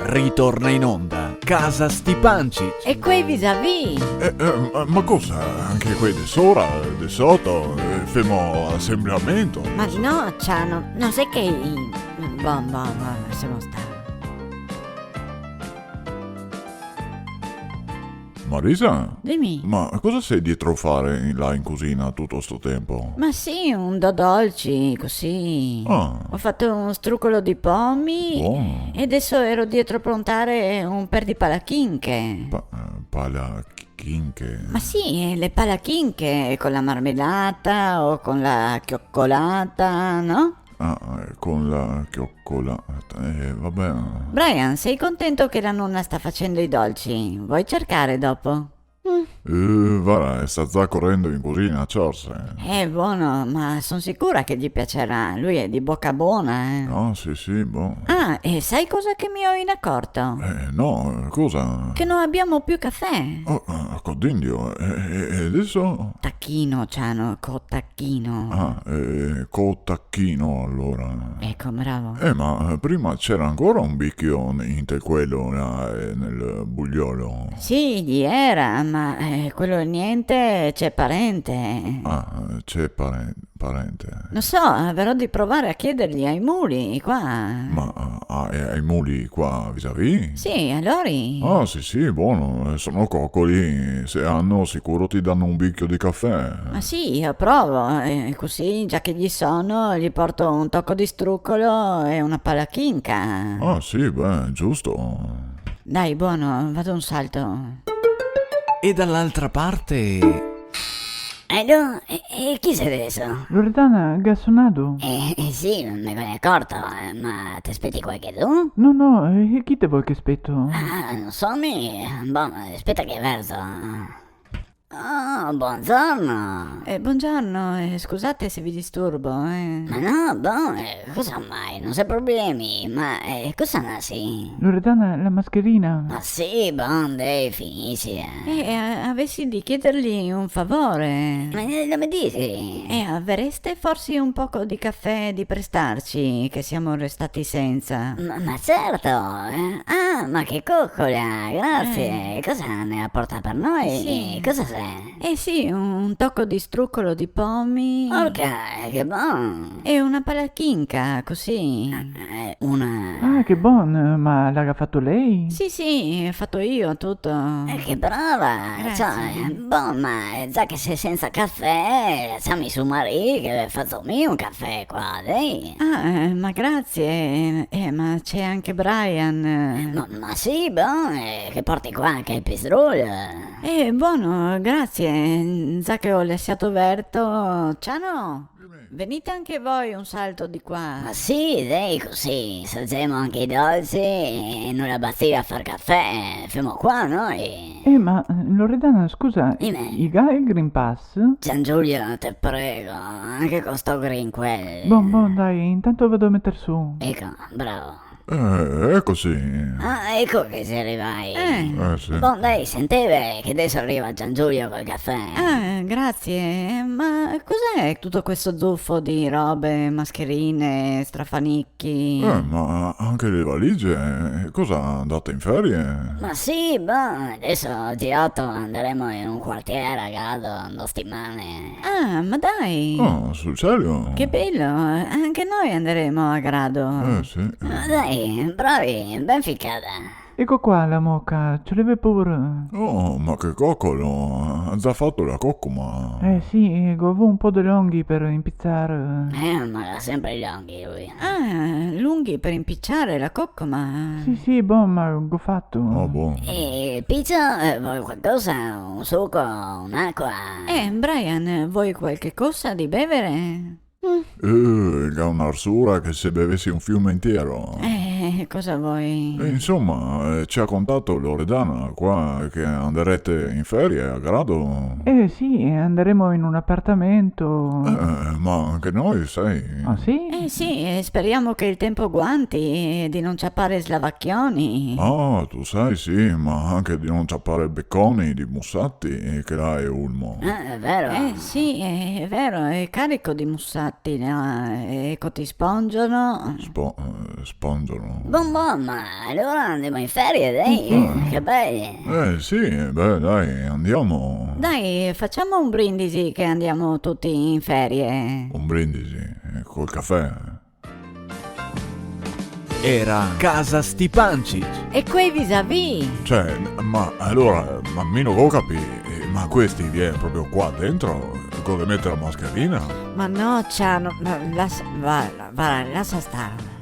Ritorna in onda Casa Stipancic. E quei vis-à-vis? Ma cosa? Anche qui di sopra, di sotto, femo assemblamento. Ma no, Ciano, non sai che... Bon, lasciamo stare. Marisa? Dimmi. Ma cosa sei dietro a fare là in cucina tutto sto tempo? Ma sì, un dolci, così. Ah. Ho fatto un struccolo di pomi Buono. e adesso ero dietro a prontare un per di palachinche. Palachinche. Ma sì, le palachinche con la marmellata o con la chioccolata, no? Con la chioccolata. Vabbè. Brian, sei contento che la nonna sta facendo i dolci? Vuoi cercare dopo? Guarda, sta già correndo in cucina, Ciorse. È buono, ma sono sicura che gli piacerà. Lui è di bocca buona, eh. Ah, sì, boh. Ah, e sai cosa che mi ho in accorto? No, cosa? Che non abbiamo più caffè. Oh, cod'indio. E adesso? Tacchino, Ciano, cotacchino. Col tacchino, allora. Ecco, bravo. Ma prima c'era ancora un bicchio in te quello là, nel bugliolo. Sì, gli era, ma quello niente c'è parente. C'è parente. Non so, verrò di provare a chiedergli ai muli, qua. Ma ai muli qua vis-à-vis? Sì, allori. Ah, sì, buono. Sono coccoli. Se hanno, sicuro ti danno un bicchio di caffè. Ma sì, io provo, così, già che gli sono, gli porto un tocco di struccolo e una palachinca. Ah, sì, beh, giusto. Dai, buono, vado un salto. E dall'altra parte... Allora, e chi sei adesso? Loredana, Gassonado? Sì, non me ne accorto, ma ti aspetti qualche tu? No, chi te vuoi che aspetto? Non so me. Boh, aspetta che verso. Oh, buongiorno. Buongiorno, scusate se vi disturbo, Ma no, boh, cosa mai? Non c'è problemi, ma cosa nasi? Loredana, la mascherina? Ma sì, boh, dai, finisci. Avessi di chiedergli un favore. Ma come dici? Avreste forse un poco di caffè di prestarci, che siamo restati senza. Ma certo. Ah, ma che coccola, grazie. Cosa ne ha portato per noi? Sì. Cosa sei? Sì, un tocco di struccolo di pomi. Ok, che buono. E una palachinca, così. Una... Ah, che buono, ma l'ha fatto lei? Sì, ho fatto io tutto. che brava. Grazie. Cioè, boh, ma già che sei senza caffè, lasciami su Marie che faccio un caffè qua, dai. Ma grazie. Ma c'è anche Brian. Ma sì, boh, che porti qua anche il pistrol. Buono, grazie. Già che ho lasciato Verto. Ciano, venite anche voi un salto di qua. Ma sì, dai, così, assaggiamo anche i dolci e non la battiva a far caffè, fermo qua noi. Ma Loredana, scusa, Dimmi. gli dai il Green Pass? Gian Giulio, te prego, anche con sto green quel. Bon, dai, intanto vado a metter su. Ecco, bravo. È così. Ah, ecco che si arrivai. Sì. Boh, dai, senteve che adesso arriva Gian Giulio col caffè. Grazie. Ma cos'è tutto questo zuffo di robe, mascherine, strafanicchi? Ma anche le valigie, cosa andate in ferie? Ma sì, boh, adesso G8 andremo in un quartiere a Gado, 2 settimane. Ma dai. Oh, sul serio? Che bello, anche noi andremo a grado. Sì. Ma dai, bravi, ben ficcata. Ecco qua la moca, ce l'aveva pure. Oh, ma che coccolo, ha già fatto la coccoma. Sì, avevo un po' di longhi per impizzare. Ma ha sempre gli occhi lui. Lunghi per impicciare la coccoma. Sì, ma l'ho fatto. Oh, buono. E pizza, vuoi qualcosa? Un succo, un'acqua? Brian, vuoi qualche cosa di bevere? Che un'arsura che se bevessi un fiume intero. Cosa vuoi? Insomma, ci ha contato Loredana qua che andrete in ferie a grado. Sì, andremo in un appartamento. Ma anche noi, sai. Ah, sì? Sì, speriamo che il tempo guanti e di non ciappare slavacchioni. Ah, tu sai, sì, ma anche di non ciappare becconi di Mussatti, che là è Ulmo. È vero. Sì, è vero, è carico di mussatti, no? Ecco, ti spongiano. Spongiano. Bon bon, ma allora andiamo in ferie, dai, che belli. Sì, beh, dai, andiamo. Dai, facciamo un brindisi che andiamo tutti in ferie. Un brindisi, col caffè. Era Casa Stipancic. E quei vis-à-vis? Cioè, ma allora, mammino lo capi, ma questi viene proprio qua dentro? Dove mette la mascherina? Ma no, Ciano, lascia stare.